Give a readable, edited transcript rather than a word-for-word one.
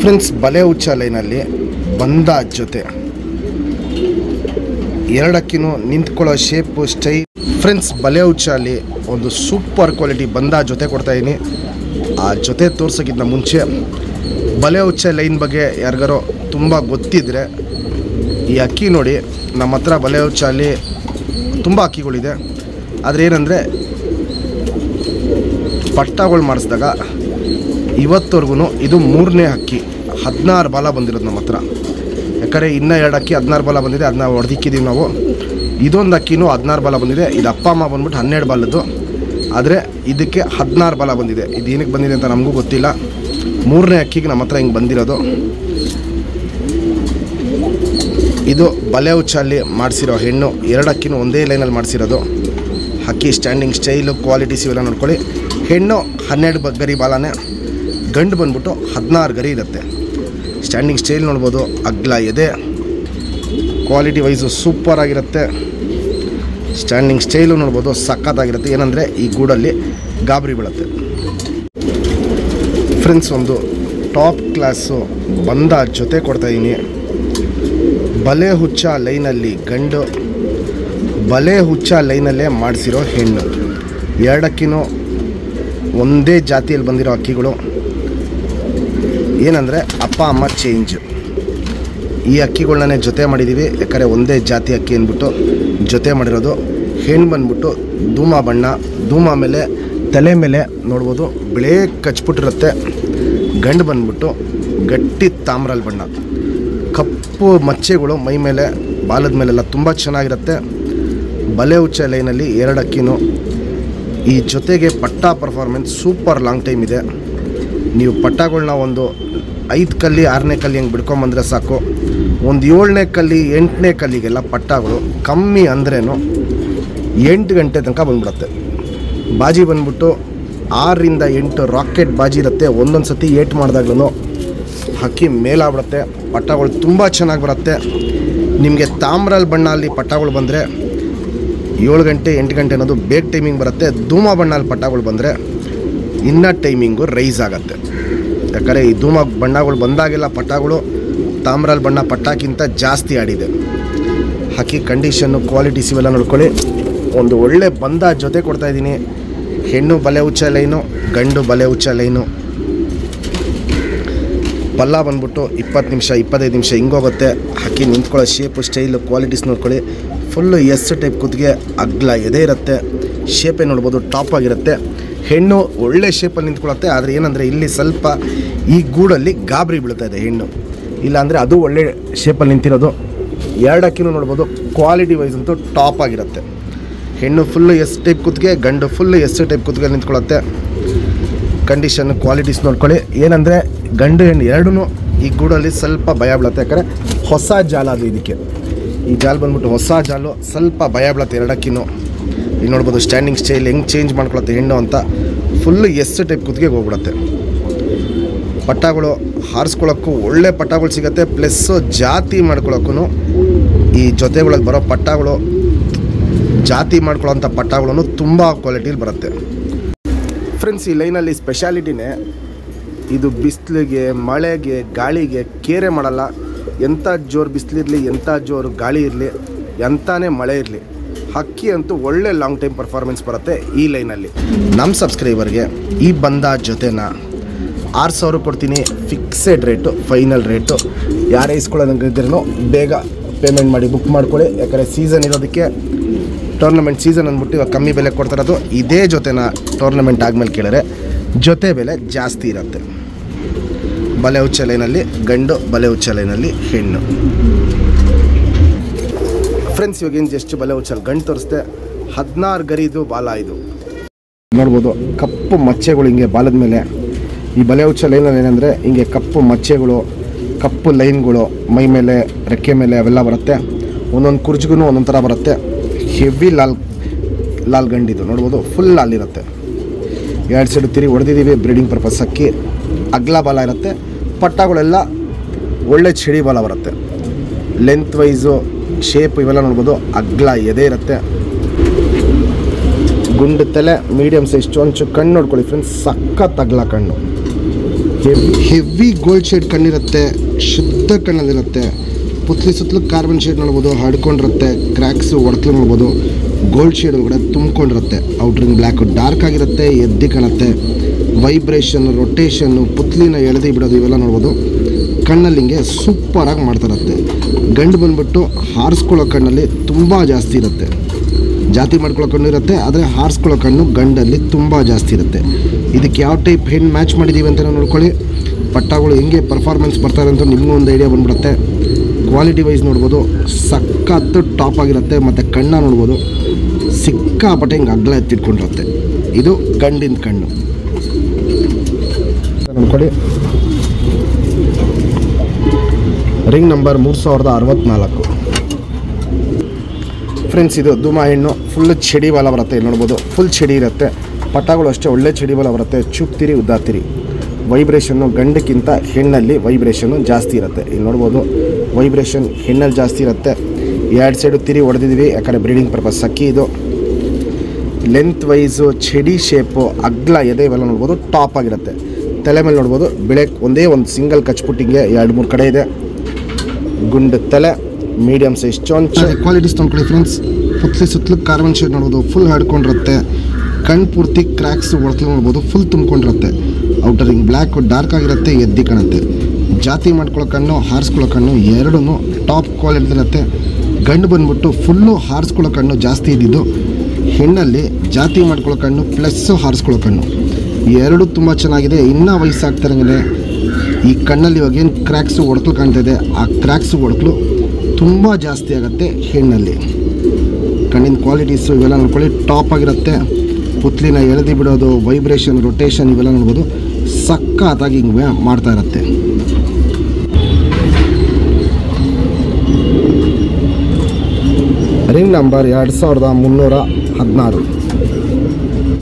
Friends, ಬಲೆ ಹುಚ್ಚ ಲೈನಲ್ಲಿ ಬಂದ ಜೊತೆ ಎರಡಕ್ಕಿನೂ ನಿಂತ್ಕೊಳ್ಳೋ ಶೇಪು ಸ್ಟೈಲ್. ಫ್ರೆಂಡ್ಸ್, ಬಲೆ ಹುಚ್ಚಲ್ಲಿ ಒಂದು ಸೂಪರ್ ಕ್ವಾಲಿಟಿ ಬಂದ ಜೊತೆ ಕೊಡ್ತಾಯಿದ್ದೀನಿ. ಆ ಜೊತೆ ತೋರ್ಸೋಕ್ಕಿಂತ ಮುಂಚೆ ಬಲೆ ಹುಚ್ಚ ಲೈನ್ ಬಗ್ಗೆ ಯಾರಿಗಾರೋ ತುಂಬ ಗೊತ್ತಿದ್ದರೆ ಈ ಅಕ್ಕಿ ನೋಡಿ. ನಮ್ಮ ಹತ್ರ ಬಲೆ ಹುಚ್ಚಲ್ಲಿ ತುಂಬ ಅಕ್ಕಿಗಳಿದೆ. ಆದರೆ ಏನಂದರೆ ಪಟ್ಟಗಳು ಮಾಡಿಸಿದಾಗ ಇವತ್ತವರೆಗೂ ಇದು 3ನೇ ಅಕ್ಕಿ. 16 ಬಾಲ ಬಂದಿರೋದು ನಮ್ಮ ಹತ್ರ. ಯಾಕಂದರೆ ಇನ್ನೂ 2 ಅಕ್ಕಿ 16 ಬಾಲ ಬಂದಿದೆ, ಅದನ್ನ ಹೊಡೆದಿಕ್ಕಿದ್ದೀವಿ ನಾವು. ಇದೊಂದು ಅಕ್ಕಿನೂ 16 ಬಾಲ ಬಂದಿದೆ. ಇದು ಅಪ್ಪ ಅಮ್ಮ ಬಂದ್ಬಿಟ್ಟು 12 ಬಾಲದ್ದು, ಆದರೆ ಇದಕ್ಕೆ 16 ಬಾಲ ಬಂದಿದೆ. ಇದು ಏನಕ್ಕೆ ಬಂದಿದೆ ಅಂತ ನಮಗೂ ಗೊತ್ತಿಲ್ಲ. 3ನೇ ಅಕ್ಕಿಗೆ ನಮ್ಮ ಹತ್ರ ಹಿಂಗೆ ಬಂದಿರೋದು. ಇದು ಬಲೆ ಹುಚ್ಚಲ್ಲಿ ಮಾಡಿಸಿರೋ ಹೆಣ್ಣು. 2 ಅಕ್ಕಿನೂ ಒಂದೇ ಲೈನಲ್ಲಿ ಮಾಡಿಸಿರೋದು. ಅಕ್ಕಿ ಸ್ಟ್ಯಾಂಡಿಂಗ್ ಸ್ಟೈಲು ಕ್ವಾಲಿಟೀಸ್ ಇವೆಲ್ಲ ನೋಡ್ಕೊಳ್ಳಿ. ಹೆಣ್ಣು 12 ಗರಿ ಬಾಲನೇ, ಗಂಡು ಬಂದ್ಬಿಟ್ಟು 16 ಗರಿ ಇರುತ್ತೆ. ಸ್ಟ್ಯಾಂಡಿಂಗ್ ಸ್ಟೈಲ್ ನೋಡ್ಬೋದು, ಅಗ್ಲ ಎದೆ, ಕ್ವಾಲಿಟಿ ವೈಸು ಸೂಪರಾಗಿರುತ್ತೆ. ಸ್ಟ್ಯಾಂಡಿಂಗ್ ಸ್ಟೈಲು ನೋಡ್ಬೋದು, ಸಖತ್ತಾಗಿರುತ್ತೆ. ಏನಂದರೆ ಈ ಗೂಡಲ್ಲಿ ಗಾಬರಿ ಬೀಳುತ್ತೆ. ಫ್ರೆಂಡ್ಸ್, ಒಂದು ಟಾಪ್ ಕ್ಲಾಸು ಬಂದ ಜೊತೆ ಕೊಡ್ತಾಯಿದ್ದೀನಿ. ಬಲೆ ಹುಚ್ಚ ಲೈನಲ್ಲಿ ಗಂಡು, ಬಲೆ ಹುಚ್ಚ ಲೈನಲ್ಲೇ ಮಾಡಿಸಿರೋ ಹೆಣ್ಣು. 2 ಅಕ್ಕಿನೂ ಒಂದೇ ಜಾತಿಯಲ್ಲಿ ಬಂದಿರೋ ಅಕ್ಕಿಗಳು. ಏನಂದರೆ ಅಪ್ಪ ಅಮ್ಮ ಚೇಂಜ್. ಈ ಅಕ್ಕಿಗಳನ್ನೇ ಜೊತೆ ಮಾಡಿದ್ದೀವಿ, ಯಾಕಂದರೆ ಒಂದೇ ಜಾತಿ ಅಕ್ಕಿ ಅಂದ್ಬಿಟ್ಟು ಜೊತೆ ಮಾಡಿರೋದು. ಹೆಣ್ಣು ಬಂದ್ಬಿಟ್ಟು ಧೂಮ ಬಣ್ಣ, ಧೂಮ ಮೇಲೆ ತಲೆ ಮೇಲೆ ನೋಡ್ಬೋದು ಬಿಳೇ ಕಚ್ಬಿಟ್ಟಿರುತ್ತೆ. ಗಂಡು ಬಂದ್ಬಿಟ್ಟು ಗಟ್ಟಿ ತಾಮ್ರಲ್ಲಿ ಬಣ್ಣ, ಕಪ್ಪು ಮಚ್ಚೆಗಳು ಮೈ ಮೇಲೆ ಬಾಲದ ಮೇಲೆಲ್ಲ ತುಂಬ ಚೆನ್ನಾಗಿರುತ್ತೆ. ಬಲೆ ಹುಚ್ಚ ಲೈನಲ್ಲಿ 2 ಅಕ್ಕಿನೂ. ಈ ಜೊತೆಗೆ ಪಟ್ಟ ಪರ್ಫಾರ್ಮೆನ್ಸ್ ಸೂಪರ್ ಲಾಂಗ್ ಟೈಮ್ ಇದೆ. ನೀವು ಪಟ್ಟಗಳನ್ನ ಒಂದು 5 ಕಲ್ಲಿ 6ನೇ ಕಲ್ಲಿ ಹೆಂಗೆ ಬಿಡ್ಕೊಂಬಂದರೆ ಸಾಕು. ಒಂದು 7ನೇ ಕಲ್ಲಿ 8ನೇ ಕಲ್ಲಿಗೆಲ್ಲ ಪಟ್ಟಗಳು ಕಮ್ಮಿ ಅಂದ್ರೇನು 8 ಗಂಟೆ ತನಕ ಬಂದ್ಬಿಡುತ್ತೆ. ಬಾಜಿ ಬಂದ್ಬಿಟ್ಟು 6ರಿಂದ 8 ರಾಕೆಟ್ ಬಾಜಿ ಇರುತ್ತೆ. ಒಂದೊಂದು ಸತಿ 8 ಮಾಡಿದಾಗ್ಲೂ ಹಕ್ಕಿ ಮೇಲಾಗ್ಬಿಡುತ್ತೆ. ಪಟ್ಟಗಳು ತುಂಬ ಚೆನ್ನಾಗಿ ಬರುತ್ತೆ. ನಿಮಗೆ ತಾಮ್ರಲ್ಲಿ ಬಣ್ಣ ಅಲ್ಲಿ ಪಟ್ಟಗಳು ಬಂದರೆ 7 ಗಂಟೆ 8 ಗಂಟೆ ಅನ್ನೋದು ಬೇಗ ಟೈಮಿಂಗ್ ಬರುತ್ತೆ. ಧೂಮ ಬಣ್ಣಲ್ಲಿ ಪಟ್ಟಗಳು ಬಂದರೆ ಇನ್ನೂ ಟೈಮಿಂಗು ರೈಸ್ ಆಗುತ್ತೆ. ಯಾಕಂದರೆ ಈ ಧೂಮ ಬಣ್ಣಗಳು ಬಂದಾಗೆಲ್ಲ ಪಟ್ಟಗಳು ತಾಮ್ರಲ್ಲಿ ಬಣ್ಣ ಪಟ್ಟಕ್ಕಿಂತ ಜಾಸ್ತಿ ಆಡಿದೆ. ಹಕ್ಕಿ ಕಂಡೀಷನ್ನು ಕ್ವಾಲಿಟೀಸ್ ಇವೆಲ್ಲ ನೋಡ್ಕೊಳ್ಳಿ. ಒಂದು ಒಳ್ಳೆ ಬಂದ ಜೊತೆ ಕೊಡ್ತಾಯಿದ್ದೀನಿ. ಹೆಣ್ಣು ಬಲೆ ಹುಚ್ಚ ಲೈನು, ಗಂಡು ಬಲೆ ಹುಚ್ಚ ಲೈನು. ಪಲ್ಲ ಬಂದ್ಬಿಟ್ಟು 20 ನಿಮಿಷ 25 ನಿಮಿಷ ಹಿಂಗೋಗುತ್ತೆ. ಹಕ್ಕಿ ನಿಂತ್ಕೊಳ್ಳೋ ಶೇಪು ಸ್ಟೈಲು ಕ್ವಾಲಿಟೀಸ್ ನೋಡ್ಕೊಳ್ಳಿ. ಫುಲ್ಲು ಎಸ್ ಟೈಪ್ ಕುತ್ತಿಗೆ, ಅಗ್ಲ ಎದೆ ಇರುತ್ತೆ. ಶೇಪೇ ನೋಡ್ಬೋದು ಟಾಪ್ ಆಗಿರುತ್ತೆ. ಹೆಣ್ಣು ಒಳ್ಳೆ ಶೇಪಲ್ಲಿ ನಿಂತ್ಕೊಳ್ಳುತ್ತೆ. ಆದರೆ ಏನಂದರೆ ಇಲ್ಲಿ ಸ್ವಲ್ಪ ಈ ಗೂಡಲ್ಲಿ ಗಾಬರಿ ಬೀಳ್ತಾ ಇದೆ ಹೆಣ್ಣು. ಇಲ್ಲಾಂದರೆ ಅದು ಒಳ್ಳೆ ಶೇಪಲ್ಲಿ ನಿಂತಿರೋದು. 2 ಅಕ್ಕಿನೂ ನೋಡ್ಬೋದು ಕ್ವಾಲಿಟಿ ವೈಸ್ ಅಂತೂ ಟಾಪ್ ಆಗಿರುತ್ತೆ. ಹೆಣ್ಣು ಫುಲ್ಲು ಎಸ್ ಟೈಪ್ ಕುತ್ತಿಗೆ, ಗಂಡು ಫುಲ್ಲು ಎಸ್ ಟೈಪ್ ಕುತ್ತಿಗೆ ನಿಂತ್ಕೊಳ್ಳುತ್ತೆ. ಕಂಡೀಷನ್ ಕ್ವಾಲಿಟೀಸ್ ನೋಡ್ಕೊಳ್ಳಿ. ಏನಂದರೆ ಗಂಡು ಹೆಣ್ಣು ಎರಡೂ ಈ ಗೂಡಲ್ಲಿ ಸ್ವಲ್ಪ ಭಯ ಬೀಳುತ್ತೆ. ಯಾಕಂದರೆ ಹೊಸ ಜಾಲ ಅದು. ಇದಕ್ಕೆ ಈ ಜಾಲ ಬಂದ್ಬಿಟ್ಟು ಹೊಸ ಜಾಲು, ಸ್ವಲ್ಪ ಭಯ ಬೀಳುತ್ತೆ 2 ಅಕ್ಕಿನೂ. ಇಲ್ಲಿ ನೋಡ್ಬೋದು ಸ್ಟ್ಯಾಂಡಿಂಗ್ ಸ್ಟೈಲ್ ಹೆಂಗೆ ಚೇಂಜ್ ಮಾಡ್ಕೊಳುತ್ತೆ ಹೆಣ್ಣು ಅಂತ. ಫುಲ್ಲು ಎಸ್ ಟೈಪ್ ಕುತ್ತಿಗೆಗೆ ಹೋಗ್ಬಿಡುತ್ತೆ. ಪಟ್ಟಗಳು ಹಾರಿಸ್ಕೊಳ್ಳೋಕ್ಕೂ ಒಳ್ಳೆ ಪಟ್ಟಗಳು ಸಿಗುತ್ತೆ. ಪ್ಲಸ್ಸು ಜಾತಿ ಮಾಡ್ಕೊಳ್ಳೋಕ್ಕೂ ಈ ಜೊತೆಗಳಲ್ಲಿ ಬರೋ ಪಟ್ಟಗಳು, ಜಾತಿ ಮಾಡ್ಕೊಳ್ಳೋಂಥ ಪಟ್ಟಗಳು ತುಂಬ ಕ್ವಾಲಿಟಿಲಿ ಬರುತ್ತೆ. ಫ್ರೆಂಡ್ಸ್, ಈ ಲೈನಲ್ಲಿ ಸ್ಪೆಷಾಲಿಟಿನೇ ಇದು. ಬಿಸಿಲಿಗೆ, ಮಳೆಗೆ, ಗಾಳಿಗೆ ಕೇರೆ ಮಾಡಲ್ಲ. ಎಂಥ ಜೋರು ಬಿಸಿಲಿರಲಿ, ಎಂಥ ಜೋರು ಗಾಳಿ ಇರಲಿ, ಎಂಥನೇ ಮಳೆ ಇರಲಿ, ಹಕ್ಕಿ ಅಂತೂ ಒಳ್ಳೆ ಲಾಂಗ್ ಟೈಮ್ ಪರ್ಫಾರ್ಮೆನ್ಸ್ ಬರುತ್ತೆ ಈ ಲೈನಲ್ಲಿ. ನಮ್ಮ ಸಬ್ಸ್ಕ್ರೈಬರ್ಗೆ ಈ ಬಂದ ಜೊತೆನ 6000 ಕೊಡ್ತೀನಿ. Fixed rate, final rate. ಯಾರೇ ಇಸ್ಕೊಳ್ಳೋದಂಗಿದ್ರೂ ಬೇಗ ಪೇಮೆಂಟ್ ಮಾಡಿ ಬುಕ್ ಮಾಡ್ಕೊಳ್ಳಿ. ಯಾಕಂದರೆ ಸೀಸನ್ ಇರೋದಕ್ಕೆ, ಟೂರ್ನಮೆಂಟ್ ಸೀಸನ್ ಅಂದ್ಬಿಟ್ಟು ಇವಾಗ ಕಮ್ಮಿ ಬೆಲೆ ಕೊಡ್ತಾರದು. ಇದೇ ಜೊತೆನ ಟೂರ್ನಮೆಂಟ್ ಆದಮೇಲೆ ಕೇಳಿದ್ರೆ ಜೊತೆ ಬೆಲೆ ಜಾಸ್ತಿ ಇರುತ್ತೆ. ಬಲೆ ಹುಚ್ಚ ಲೈನಲ್ಲಿ ಗಂಡು, ಬಲೆ ಹುಚ್ಚ ಲೈನಲ್ಲಿ ಹೆಣ್ಣು. ಫ್ರೆಂಡ್ಸ್, ಇವಾಗೇನು ಜಸ್ಟ್ ಬಲೆ ಹುಚ್ಚಲ್ಲಿ ಗಂಡು ತೋರಿಸ್ದೆ. 16 ಗರಿದು ಬಾಲ ಇದು ನೋಡ್ಬೋದು. ಕಪ್ಪು ಮಚ್ಚೆಗಳು ಹಿಂಗೆ ಬಾಲದ ಮೇಲೆ. ಈ ಬಲೆ ಹುಚ್ಚ ಲೈನಲ್ಲಿ ಏನಂದರೆ ಹಿಂಗೆ ಕಪ್ಪು ಮಚ್ಚೆಗಳು, ಕಪ್ಪು ಲೈನ್ಗಳು ಮೈ ಮೇಲೆ, ರೆಕ್ಕೆ ಮೇಲೆ ಅವೆಲ್ಲ ಬರುತ್ತೆ. ಒಂದೊಂದು ಕುರ್ಜಿಗೂ ಒಂದೊಂದು ಥರ ಬರುತ್ತೆ. ಹೆವಿ ಲಾಲ್ ಗಂಡಿದು ನೋಡ್ಬೋದು, ಫುಲ್ ಲಾಲಿರುತ್ತೆ. 2 ಸೈಡು ತಿರುಗಿ ಹೊಡೆದಿದ್ದೀವಿ ಬ್ರೀಡಿಂಗ್ ಪರ್ಪಸ್. ಅಕ್ಕಿ ಅಗ್ಲ ಬಾಲ ಇರುತ್ತೆ. ಪಟ್ಟಗಳೆಲ್ಲ ಒಳ್ಳೆ ಚಳಿ ಬಾಲ ಬರುತ್ತೆ. ಲೆಂತ್ ವೈಸು ಶೇಪ್ ಇವೆಲ್ಲ ನೋಡ್ಬೋದು. ಅಗ್ಲ ಎದೆ ಇರುತ್ತೆ. ಗುಂಡು ತಲೆ, ಮೀಡಿಯಮ್ ಸೈಜ್ ಚೊಂಚು. ಕಣ್ಣು ನೋಡ್ಕೊಳ್ಳಿ ಫ್ರೆಂಡ್ಸ್, ಸಖತ್ ಅಗ್ಲ ಕಣ್ಣು. ಹೆವಿ ಗೋಲ್ಡ್ ಶೇಡ್ ಕಣ್ಣಿರುತ್ತೆ, ಶುದ್ಧ ಕಣ್ಣಲ್ಲಿರುತ್ತೆ. ಪುತ್ಲಿ ಸುತ್ತಲೂ ಕಾರ್ಬನ್ ಶೇಡ್ ನೋಡ್ಬೋದು, ಹಡ್ಕೊಂಡಿರುತ್ತೆ. ಕ್ರ್ಯಾಕ್ಸು ಒಡಕಲು ನೋಡ್ಬೋದು. ಗೋಲ್ಡ್ ಶೇಡ್ ಒಳಗಡೆ ತುಂಬ್ಕೊಂಡಿರುತ್ತೆ. ಔಟ್ರಿಂಗ್ ಬ್ಲ್ಯಾಕು ಡಾರ್ಕ್ ಆಗಿರುತ್ತೆ, ಎದ್ದಿ ಕಾಣುತ್ತೆ. ವೈಬ್ರೇಷನ್, ರೊಟೇಷನ್ನು, ಪುತ್ಲಿನ ಎಳೆದಿ ಬಿಡೋದು ಇವೆಲ್ಲ ನೋಡ್ಬೋದು. ಕಣ್ಣಲ್ಲಿ ಹಿಂಗೆ ಸೂಪರಾಗಿ ಮಾಡ್ತಾರತ್ತೆ. ಗಂಡು ಬಂದ್ಬಿಟ್ಟು ಹಾರಿಸ್ಕೊಳ್ಳೋ ಕಣ್ಣಲ್ಲಿ ತುಂಬ ಜಾಸ್ತಿ ಇರುತ್ತೆ. ಜಾತಿ ಮಾಡ್ಕೊಳ್ಳೋ ಕಣ್ಣು ಇರುತ್ತೆ, ಆದರೆ ಹಾರಿಸ್ಕೊಳ್ಳೋ ಕಣ್ಣು ಗಂಡಲ್ಲಿ ತುಂಬ ಜಾಸ್ತಿ ಇರುತ್ತೆ. ಇದಕ್ಕೆ ಯಾವ ಟೈಪ್ ಹೆಣ್ಣು ಮ್ಯಾಚ್ ಮಾಡಿದ್ದೀವಿ ಅಂತ ನೋಡ್ಕೊಳ್ಳಿ. ಪಟ್ಟಾಗಳು ಹೆಂಗೆ ಪರ್ಫಾರ್ಮೆನ್ಸ್ ಬರ್ತಾರೆ ಅಂತ ನಿಮಗೂ ಒಂದು ಐಡಿಯಾ ಬಂದ್ಬಿಡುತ್ತೆ. ಕ್ವಾಲಿಟಿ ವೈಸ್ ನೋಡ್ಬೋದು, ಸಖತ್ತು ಟಾಪ್ ಆಗಿರುತ್ತೆ. ಮತ್ತು ಕಣ್ಣ ನೋಡ್ಬೋದು, ಸಿಕ್ಕಾಪಟ್ಟೆ ಹಿಂಗೆ ಅಗ್ಲ ಎತ್ತಿಟ್ಕೊಂಡಿರುತ್ತೆ. ಇದು ಗಂಡಿನ ಕಣ್ಣು ನೋಡ್ಕೊಳ್ಳಿ. Ring number 3064 friends. ಇದು ಧೂಮ ಹೆಣ್ಣು, ಫುಲ್ ಚಡಿ ಬಾಲ ಬರುತ್ತೆ. ಇಲ್ಲಿ ನೋಡ್ಬೋದು, ಫುಲ್ ಚಡಿ ಇರುತ್ತೆ. ಪಟ್ಟಾಗಳು ಅಷ್ಟೇ ಒಳ್ಳೆ ಚಡಿ ಬಾಲ ಬರುತ್ತೆ. ಚುಪ್ತಿರಿ ಉದ್ದಾತಿರಿ. ವೈಬ್ರೇಷನ್ನು ಗಂಡಕ್ಕಿಂತ ಹೆಣ್ಣಲ್ಲಿ ವೈಬ್ರೇಷನ್ನು ಜಾಸ್ತಿ ಇರುತ್ತೆ. ಇಲ್ಲಿ ನೋಡ್ಬೋದು, ವೈಬ್ರೇಷನ್ ಹೆಣ್ಣಲ್ಲಿ ಜಾಸ್ತಿ ಇರುತ್ತೆ. ಎರಡು ಸೈಡು ತಿರಿ ಹೊಡೆದಿದ್ದೀವಿ, ಯಾಕಂದರೆ ಬ್ರೀಡಿಂಗ್ ಪರ್ಪಸ್. ಅಕ್ಕಿ ಇದು ಲೆಂತ್ ವೈಸು, ಚಡಿ ಶೇಪು, ಅಗ್ಲ ಎದೆ ಇವೆಲ್ಲ ನೋಡ್ಬೋದು, ಟಾಪ್ ಆಗಿರುತ್ತೆ. ತಲೆ ಮೇಲೆ ನೋಡ್ಬೋದು, ಬೆಳೆ ಒಂದೇ ಒಂದು ಸಿಂಗಲ್ ಕಚ್ಪುಟ್ಟಿಂಗೆ 2-3 ಕಡೆ ಇದೆ. ಗುಂಡು ತಲೆ, ಮೀಡಿಯಮ್ ಸೈಜ್ ಚೊಂಚ. ಕ್ವಾಲಿಟೀಸ್ ತೊಗೊಂಡ್ಕೊಳ್ಳಿ ಫ್ರೆಂಡ್ಸ್. ಪುತ್ಲಿ ಸುತ್ತಲೂ ಕಾರ್ಬನ್ ಶೇಡ್ ನೋಡ್ಬೋದು, ಫುಲ್ ಹಡ್ಕೊಂಡಿರುತ್ತೆ. ಕಣ್ಣು ಪೂರ್ತಿ ಕ್ರ್ಯಾಕ್ಸ್ ಒಳಕಲು ನೋಡ್ಬೋದು, ಫುಲ್ ತುಂಬ್ಕೊಂಡಿರುತ್ತೆ. ಔಟರಿಂಗ್ ಬ್ಲ್ಯಾಕ್ ಡಾರ್ಕ್ ಆಗಿರುತ್ತೆ, ಎದ್ದಿ ಕಾಣುತ್ತೆ. ಜಾತಿ ಮಾಡ್ಕೊಳ್ಳೋ ಕಣ್ಣು, ಹಾರಿಸ್ಕೊಳ್ಳೋ ಕಣ್ಣು ಎರಡೂ ಟಾಪ್ ಕ್ವಾಲಿಟಿ ಇರುತ್ತೆ. ಗಂಡು ಬಂದ್ಬಿಟ್ಟು ಫುಲ್ಲು ಹಾರಿಸ್ಕೊಳ್ಳೋ ಕಣ್ಣು ಜಾಸ್ತಿ ಇದ್ದಿದ್ದು. ಹೆಣ್ಣಲ್ಲಿ ಜಾತಿ ಮಾಡ್ಕೊಳ್ಳೋ ಕಣ್ಣು ಪ್ಲಸ್ಸು ಹಾರಿಸ್ಕೊಳ್ಳೋ ಕಣ್ಣು ಎರಡು ತುಂಬ ಚೆನ್ನಾಗಿದೆ. ಇನ್ನೂ ವಯಸ್ಸಾಗ್ತಾರಂಗೆ ಈ ಕಣ್ಣಲ್ಲಿ ಇವಾಗ ಏನು ಕ್ರ್ಯಾಕ್ಸು ಒಡಕಲು ಕಾಣ್ತಾಯಿದೆ, ಆ ಕ್ರ್ಯಾಕ್ಸು ಒಡಕಲು ತುಂಬ ಜಾಸ್ತಿ ಆಗುತ್ತೆ ಹೆಣ್ಣಲ್ಲಿ. ಕಣ್ಣಿನ ಕ್ವಾಲಿಟೀಸು ಇವೆಲ್ಲ ನೋಡ್ಕೊಳ್ಳಿ, ಟಾಪ್ ಆಗಿರುತ್ತೆ. ಪುತ್ಲಿನ ಎಳೆದಿ ಬಿಡೋದು, ವೈಬ್ರೇಷನ್, ರೊಟೇಷನ್ ಇವೆಲ್ಲ ನೋಡ್ಬೋದು, ಸಖತ್ತಾಗಿ ಹಿಂಗೆ ಮಾಡ್ತಾ ಇರುತ್ತೆ. Ring number 2316